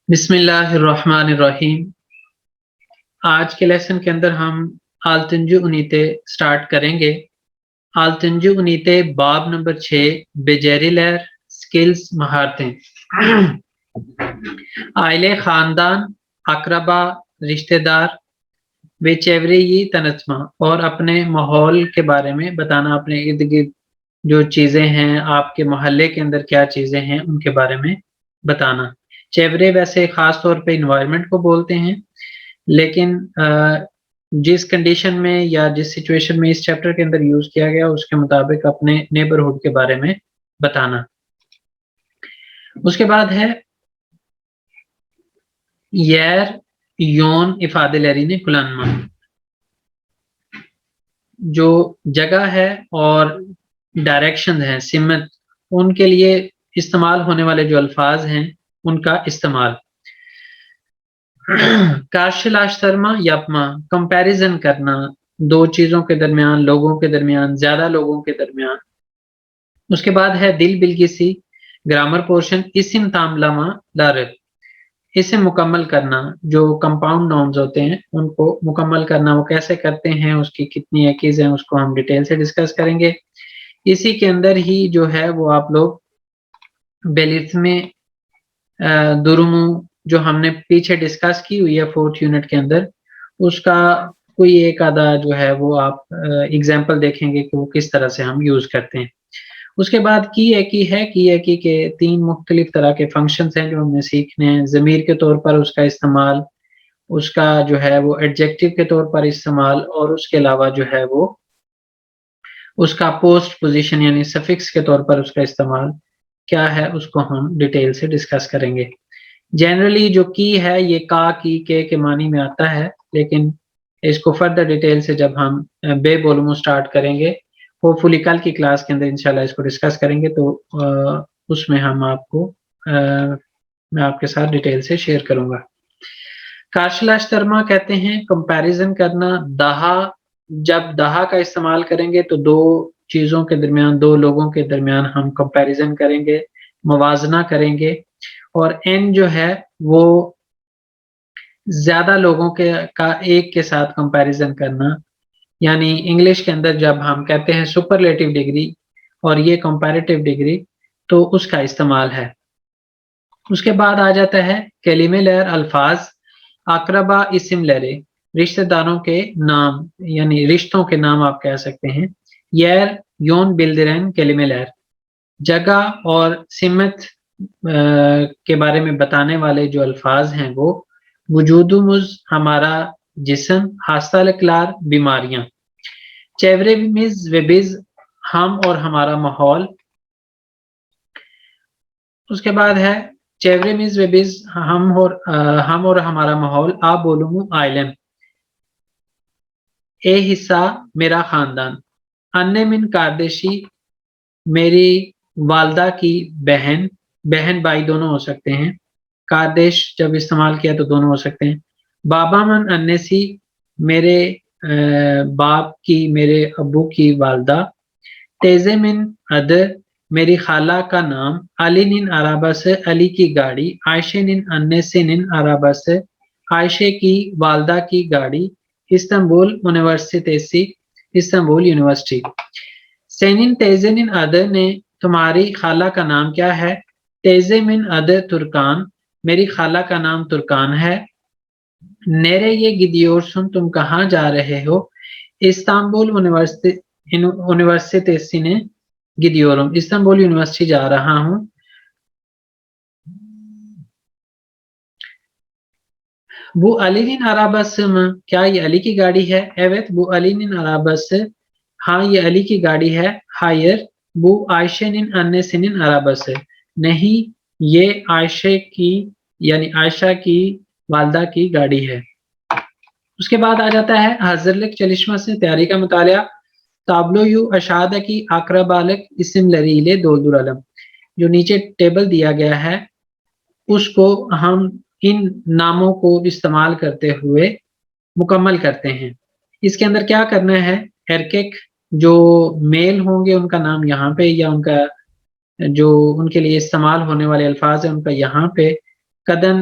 بسم اللہ الرحمن الرحیم۔ آج کے لیسن کے اندر ہم آلتنجو انیتے سٹارٹ کریں گے۔ آلتنجو انیتے باب نمبر 6 بجیری لہر سکلز مہارتیں۔ آئلے خاندان، اقربا، رشتہ دار، ویچیوری تنسمہ، اور اپنے ماحول کے بارے میں بتانا، اپنے ارد گرد جو چیزیں ہیں، آپ کے محلے کے اندر کیا چیزیں ہیں ان کے بارے میں بتانا۔ چیورے ویسے خاص طور پہ انوائرمنٹ کو بولتے ہیں، لیکن جس کنڈیشن میں یا جس سچویشن میں اس چیپٹر کے اندر یوز کیا گیا اس کے مطابق اپنے نیبرہڈ کے بارے میں بتانا۔ اس کے بعد ہے یر یون افادے لیری نے کلانما، جو جگہ ہے اور ڈائریکشن ہے، سمت، ان کے لیے استعمال ہونے والے جو الفاظ ہیں ان کا استعمال۔ کارشلاشترما یپما، کمپیریزن کرنا، دو چیزوں کے درمیان، لوگوں کے درمیان، زیادہ لوگوں کے درمیان۔ اس کے بعد ہے دل بلگیسی، گرامر پورشن، اسم تاملما دارل، اسم مکمل کرنا، جو کمپاؤنڈ ناؤنز ہوتے ہیں ان کو مکمل کرنا، وہ کیسے کرتے ہیں، اس کی کتنی ایکیز ہیں، اس کو ہم ڈیٹیل سے ڈسکس کریں گے۔ اسی کے اندر ہی جو ہے وہ آپ لوگ بیلتھ میں درمو جو ہم نے پیچھے ڈسکس کی ہوئی ہے 4th یونٹ کے اندر، اس کا کوئی ایک آدھا جو ہے وہ آپ ایگزامپل دیکھیں گے کہ وہ کس طرح سے ہم یوز کرتے ہیں۔ اس کے بعد کی ہے کے 3 مختلف طرح کے فنکشنز ہیں جو ہم نے سیکھنے ہیں۔ ضمیر کے طور پر اس کا استعمال، اس کا جو ہے وہ ایڈجیکٹو کے طور پر استعمال، اور اس کے علاوہ جو ہے وہ اس کا پوسٹ پوزیشن یعنی سفکس کے طور پر اس کا استعمال کیا ہے، اس کو ہم ڈیٹیل سے ڈسکس کریں گے۔ جنرلی جو کی ہے یہ کا کی کے معنی میں آتا ہے، لیکن اس کو فردر ڈیٹیل سے جب ہم بے بولمو سٹارٹ کریں گے، ہوپ فلی کل کی کلاس کے اندر انشاءاللہ اس کو ڈسکس کریں گے، تو اس میں ہم آپ کو میں آپ کے ساتھ ڈیٹیل سے شیئر کروں گا۔ کارشلاشترما کہتے ہیں کمپیریزن کرنا۔ دہا، جب دہا کا استعمال کریں گے تو دو چیزوں کے درمیان، دو لوگوں کے درمیان ہم کمپیریزن کریں گے، موازنہ کریں گے۔ اور این جو ہے وہ زیادہ لوگوں کے کا ایک کے ساتھ کمپیریزن کرنا، یعنی انگلش کے اندر جب ہم کہتے ہیں سپرلیٹو ڈگری اور یہ کمپیریٹیو ڈگری، تو اس کا استعمال ہے۔ اس کے بعد آ جاتا ہے کلمے لہر، الفاظ، اقربا اسم لہرے، رشتہ داروں کے نام یعنی رشتوں کے نام آپ کہہ سکتے ہیں۔ یر یون بلدرین کلمے لہر، جگہ اور سمت کے بارے میں بتانے والے جو الفاظ ہیں وہ وجودمز ہمارا جسم، ہاستال اکلار بیماریاں، چیورمز وبز ہم اور ہمارا ماحول۔ اس کے بعد ہے چیورمز وبز ہم اور ہمارا ماحول، آ بولوں آئلم، اے حصہ میرا خاندان، ان من کاردشی میری والدہ کی بہن، بہن بھائی دونوں ہو سکتے ہیں، کاردیش جب استعمال کیا تو دونوں ہو سکتے ہیں۔ بابا من انسی، میرے باپ کی، میرے ابو کی والدہ۔ تیزے من ادر، میری خالہ کا نام۔ علی نن عرابہ سے، علی کی گاڑی۔ عائشہ نن انسی نن عرابہ سے، عائشہ کی والدہ کی گاڑی۔ Istanbul university, Istanbul university. سینن تیزے نن ادر نے، تمہاری خالہ کا نام کیا ہے؟ تیزے من ادر ترکان، میری خالہ کا نام ترکان ہے۔ نیرے یہ گدیور سن، تم کہاں جا رہے ہو؟ استنبول یونیورسٹی نے گدیورم، استنبول یونیورسٹی جا رہا ہوں۔ بو علی نن عرابس، کیا یہ علی کی گاڑی ہے؟ ایوت بو علی نن عرابس، ہاں یہ علی کی گاڑی ہے۔ ہائر بو عائشہ نن انسی نن عرابس، نہیں یہ عائشہ کی یعنی عائشہ کی والدہ کی گاڑی ہے۔ اس کے بعد آ جاتا ہے حضرلک چلشمہ سے تیاری کا مطالعہ۔ تابلو یو اشادہ کی اقربالک اسم لریلے دولدر علم، جو نیچے ٹیبل دیا گیا ہے اس کو ہم ان ناموں کو استعمال کرتے ہوئے مکمل کرتے ہیں۔ اس کے اندر کیا کرنا ہے؟ ایرکک، جو میل ہوں گے ان کا نام یہاں پہ، یا ان کا جو ان کے لیے استعمال ہونے والے الفاظ ہیں ان کا یہاں پہ۔ قدن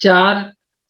4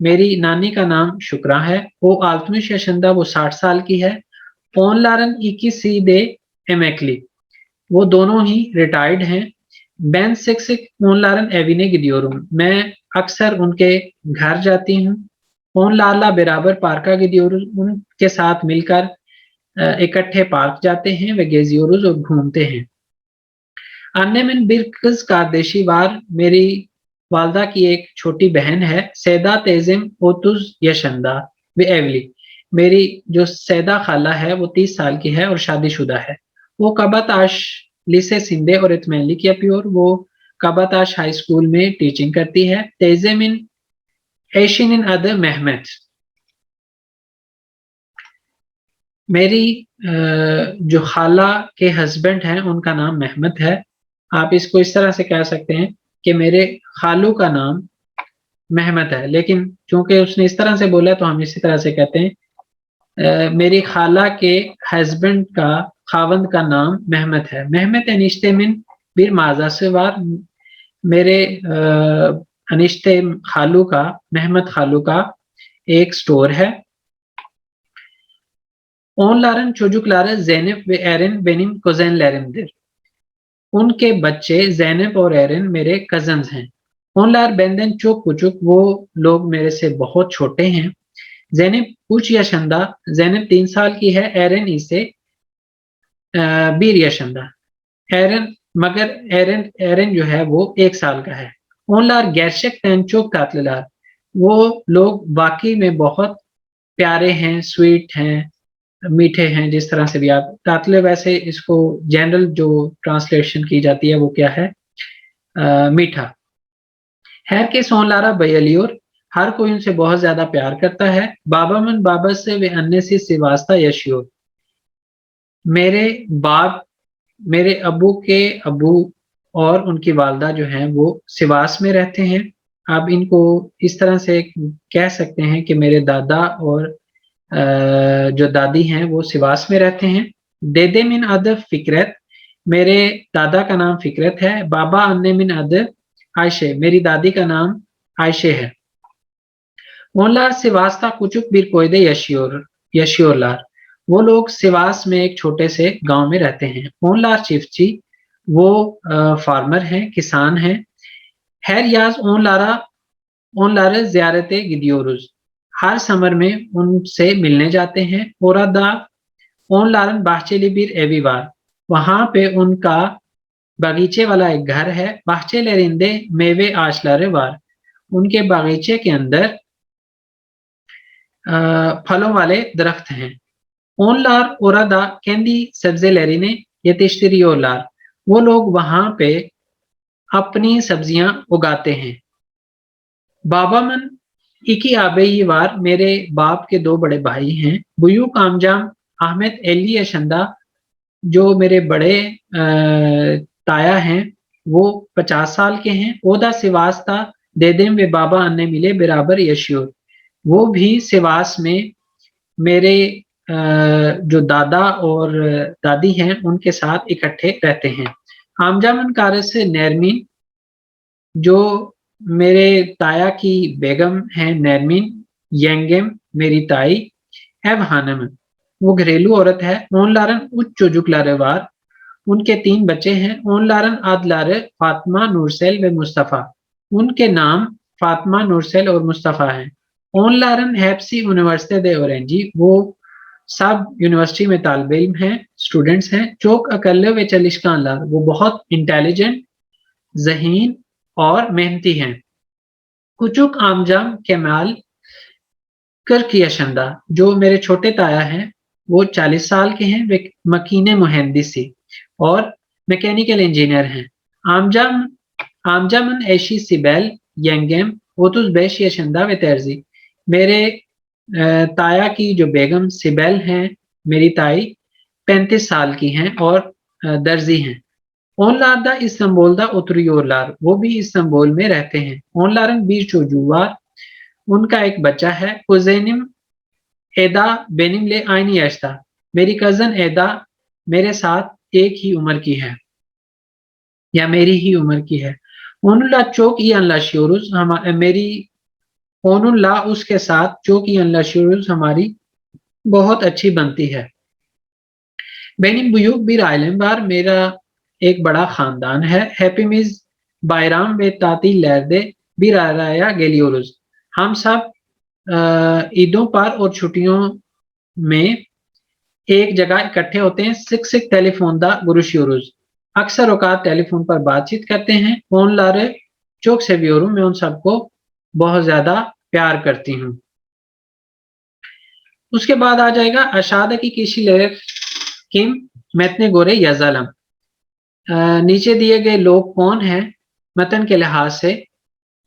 میری نانی کا نام شکرا ہے، وہ 60 yaşında، وہ 60 سال کی ہے. Onların ikisi de emekli. وہ دونوں ہی ریٹائرڈ ہیں. Ben sık sık onların evine gidiyorum. میں اکثر ان کے گھر جاتی ہوں. Onlarla beraber parka gidiyoruz. ان کے ساتھ مل کر اکٹھے پارک جاتے ہیں. Ve geziyoruz اور گھومتے ہیں. Annemin bir kız kardeşi var. میری والدہ کی ایک چھوٹی بہن ہے. سیدہ تیزم 30 yaşında ve evli. میری جو سیدہ خالہ ہے وہ 30 سال کی ہے اور شادی شدہ ہے. وہ کباتاش لیسے سندے اور اتمینلی کی پیور. وہ کباتاش ہائی اسکول میں ٹیچنگ کرتی ہے. تیزمن ایشین اد محمد. میری جو خالہ کے ہسبینڈ ہیں ان کا نام محمد ہے. آپ اس کو اس طرح سے کہہ سکتے ہیں کہ میرے خالو کا نام محمد ہے، لیکن چونکہ اس نے اس طرح سے بولا تو ہم اسی طرح سے کہتے ہیں میری خالہ کے ہسبینڈ کا خاوند کا نام محمد ہے. محمد انشتے من بیر مازا سے وار. میرے انشتے خالو کا، محمد خالو کا ایک سٹور ہے. Onların çocukları Zeynep ve Eren benim kuzenlerimdir. ان کے بچے زینب اور ایرن میرے کزنز ہیں. Onlar benden çok küçük. وہ لوگ میرے سے بہت چھوٹے ہیں. زینب 3 yaşında. زینب 3 سال کی ہے. ایرن اسے 1 yaşında. مگر ایرن جو ہے وہ 1 سال کا ہے. Onlar gerçekten çok tatlılar. وہ لوگ واقعی میں بہت پیارے ہیں، سویٹ ہیں، میٹھے ہیں. جس طرح سے بھی آپ تاتلے، ویسے اس کو جنرل جو ٹرانسلیشن کی جاتی ہے وہ کیا ہے؟ میٹھا. ہر کے سون لارا بیلیور. ہر کوئی ان سے بہت زیادہ پیار کرتا ہے. بابا من بابا سے وہ اننے سے سواستا یشیور. میرے باپ، میرے ابو کے ابو اور ان کی والدہ جو ہیں وہ سواس میں رہتے ہیں. آپ ان کو اس طرح سے کہہ سکتے ہیں کہ میرے دادا اور جو دادی ہیں وہ سواس میں رہتے ہیں. دیدے من ادب فکرت. میرے دادا کا نام فکرت ہے. بابا اننے من ادب عائشہ. میری دادی کا نام عائشہ ہے. اونلار سواستا کچک بیر کوئدے یشیورلار. وہ لوگ سواس میں ایک چھوٹے سے گاؤں میں رہتے ہیں. اونلار چیفچی. وہ فارمر ہیں، کسان ہیں. ہر یاز اونلارا زیارت گدیوروز. ہر سمر میں ان سے ملنے جاتے ہیں. اوردا اون لارن باہچیلی بیر ایویوار. وہاں پہ ان کا باغیچے والا ایک گھر ہے. باہچے لرندے میوے آشلارے وار. ان کے باغیچے کے اندر پھلوں والے درخت ہیں. اون لار اوردا کیندی سبزے لرینے یتشتری اولار. وہ لوگ وہاں پہ اپنی سبزیاں اگاتے ہیں. بابا من ایکی آبئی وار. میرے باپ کے 2 بڑے بھائی ہیں. بیو کامجام احمد ایلی اشندہ. جو میرے بڑے تایا ہیں وہ 50 سال کے ہیں. اودا سواستا دیدم و بابا اننے ملے برابر یشیور. وہ بھی سواس میں میرے جو دادا اور دادی ہیں ان کے ساتھ اکٹھے رہتے ہیں. آمجامن کارس نیرمین. جو میرے تایا کی بیگم ہیں نیرمین. ینگم میری تائی. ایو ہانم. وہ گھریلو عورت ہے. اون لارن اچ چوجک لارے وار. ان کے 3 بچے ہیں. اون لارن آد لارے فاطمہ، نورسیل و مصطفیٰ. ان کے نام فاطمہ، نورسیل اور مصطفیٰ ہیں. اون لارن ہیپسی یونیورسٹی دے اورنجی. وہ سب یونیورسٹی میں طالب علم ہیں، اسٹوڈنٹس ہیں. چوک اکلے و چلشکان لار. وہ بہت انٹیلیجنٹ، ذہین اور محنتی ہیں. کچک آمجام کمال کرکیشندہ. جو میرے چھوٹے تایا ہیں وہ 40 سال کے ہیں. وہ مکین مہندسی اور میکینیکل انجینئر ہیں. آمجامن ایشی سیبیل ینگم 35 yaşında و ترزی. میرے تایا کی جو بیگم سیبیل ہیں، میری تائی 35 سال کی ہیں اور درزی ہیں. اونلار دا استنبول دا اتریورلار. وہ بھی استنبول میں رہتے ہیں. اونلارن بیر چوجوار. ان کا ایک بچہ ہے. کوزینم ایدا بینم لے آئنی اشتا. میری کزن ایدا میرے ساتھ ایک ہی عمر کی ہے یا میری ہی عمر کی ہے. اونلا چوک ای انلا شیوروز. میری اون اللہ اس کے ساتھ جو کہ اللہ شروز ہماری بہت اچھی بنتی ہے. بینی بیوک بیر آئلم بار میرا ایک بڑا خاندان ہے. ہیپی میز بائرام بے تاتی لردے بیر آرایا گیلیورز. ہم سب عیدوں پر اور چھٹیوں میں ایک جگہ اکٹھے ہوتے ہیں. سکھ سکھ ٹیلی فون دا گروشیوروز. اکثر اوقات ٹیلی فون پر بات چیت کرتے ہیں. فون لارے چوک سے بیورو میں ان سب کو بہت زیادہ پیار کرتی ہوں. اس کے بعد آ جائے گا اشادہ کی کیشی لیر کم متنے گورے یا ظلم. نیچے دیے گئے لوگ کون ہیں متن کے لحاظ سے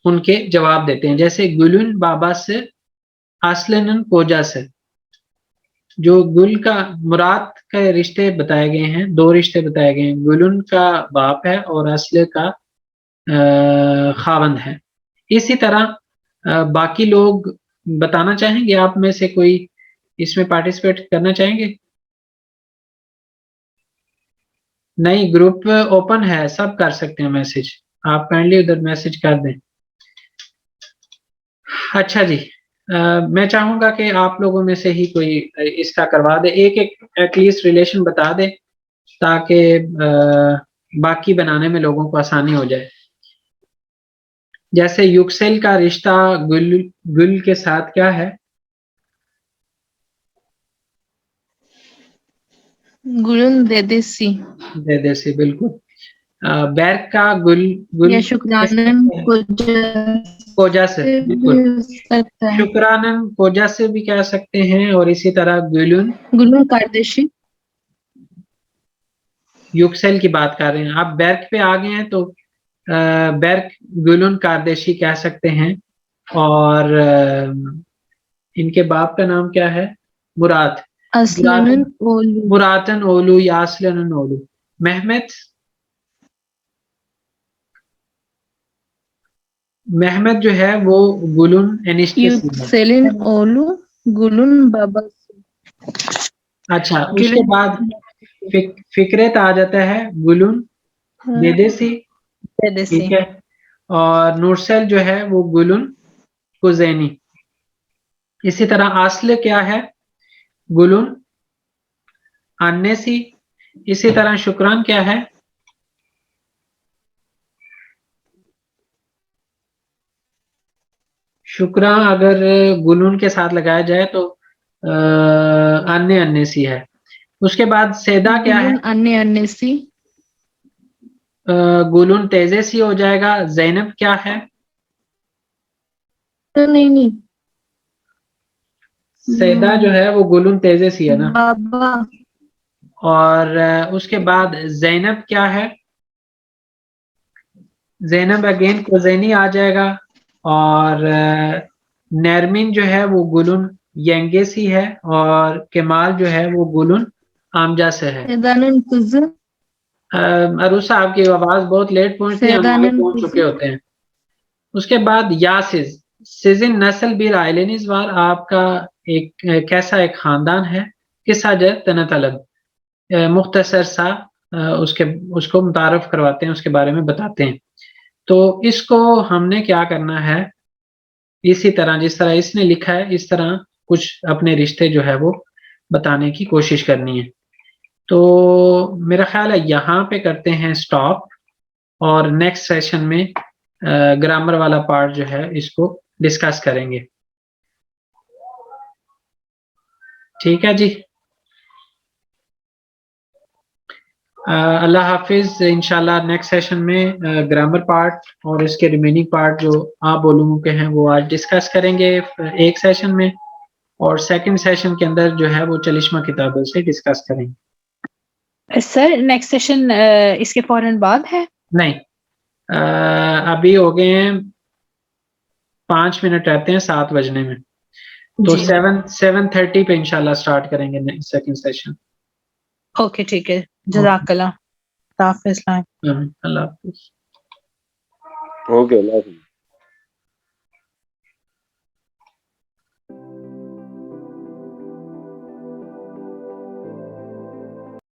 ان کے جواب دیتے ہیں. جیسے گلن بابا سے اسلن کوجا سے. جو گل کا مراد کے رشتے بتائے گئے ہیں, دو رشتے بتائے گئے ہیں. گلن کا باپ ہے اور اسل کا خاوند ہے. اسی طرح باقی لوگ بتانا چاہیں گے, آپ میں سے کوئی اس میں پارٹیسپیٹ کرنا چاہیں گے؟ نہیں, گروپ اوپن ہے, سب کر سکتے ہیں میسج. آپ کائنڈلی ادھر میسج کر دیں. اچھا جی, میں چاہوں گا کہ آپ لوگوں میں سے ہی کوئی اس کا کروا دے, ایک ایٹ لیسٹ ریلیشن بتا دے تاکہ باقی بنانے میں لوگوں کو آسانی ہو جائے. جیسے یوکسیل کا رشتہ گل کے ساتھ کیا ہے؟ گلن دیدیسی. دیدیسی, بالکل. بیرک کا گل یا شکرانن کوجا سے, بالکل. سکتا ہے. شکرانن کوجا سے بھی کہہ سکتے ہیں, اور اسی طرح گلن کاردیشی. یوکسیل کی بات کر رہے ہیں آپ. بیرک پہ آ گئے ہیں تو بیرک گلن کاردیشی کہہ سکتے ہیں. اور ان کے باپ کا نام کیا ہے؟ مراد. مراتن اولو یا اسلن اولو. محمد جو ہے وہ گلن یوکسیلن اولو گلن بابا. اچھا, اس کے بعد فکرت آ جاتا ہے گلن دیدیسی, ٹھیک ہے. اور نورسل جو ہے وہ گلن کزینی. اسی طرح اصل کیا ہے؟ گلن انیسی. اسی طرح شکران کیا ہے؟ شکران اگر گلن کے ساتھ لگایا جائے تو انیسی ہے. اس کے بعد سیدا کیا ہے؟ انیسی. گلن تیزیسی ہو جائے گا. زینب کیا ہے؟ نہیں, سیدا جو ہے وہ گلن تیزیسی ہے نا. بابا. اور اس کے بعد زینب کیا ہے؟ زینب اگین کوزینی آ جائے گا. اور نیرمین جو ہے وہ گلن ینگیسی ہے. اور کمال جو ہے وہ گلن آمجا سے ہے. عروسہ آپ کی آواز بہت لیٹ پہنچتی ہے, ہم آگے پہنچ چکے ہوتے ہیں. اس کے بعد یاسز سیزن نسل بیر آئلین. اس بار آپ کا ایک کیسا ایک خاندان ہے؟ قصہ جو تنطلب مختصر سا اس کو متعارف کرواتے ہیں, اس کے بارے میں بتاتے ہیں. تو اس کو ہم نے کیا کرنا ہے, اسی طرح جس طرح اس نے لکھا ہے اس طرح کچھ اپنے رشتے جو ہے وہ بتانے کی کوشش کرنی ہے. تو میرا خیال ہے یہاں پہ کرتے ہیں سٹاپ, اور نیکسٹ سیشن میں گرامر والا پارٹ جو ہے اس کو ڈسکس کریں گے. ٹھیک ہے جی, اللہ حافظ. انشاءاللہ نیکسٹ سیشن میں گرامر پارٹ اور اس کے ریمیننگ پارٹ جو آپ علوموں کے ہیں وہ آج ڈسکس کریں گے ایک سیشن میں, اور سیکنڈ سیشن کے اندر جو ہے وہ چلشمہ کتابوں سے ڈسکس کریں گے. سر نیکسٹ سیشن اس کے فوراً بعد ہے؟ نہیں, ابھی ہو گئے ہیں 5 منٹ رہتے ہیں 7 بجنے میں, تو 7:30 پہ انشاءاللہ سٹارٹ کریں گے سیکنڈ سیشن. اوکے ٹھیک ہے, جزاک اللہ. اللہ حافظ. اللہ حافظ. اوکے, اللہ حافظ.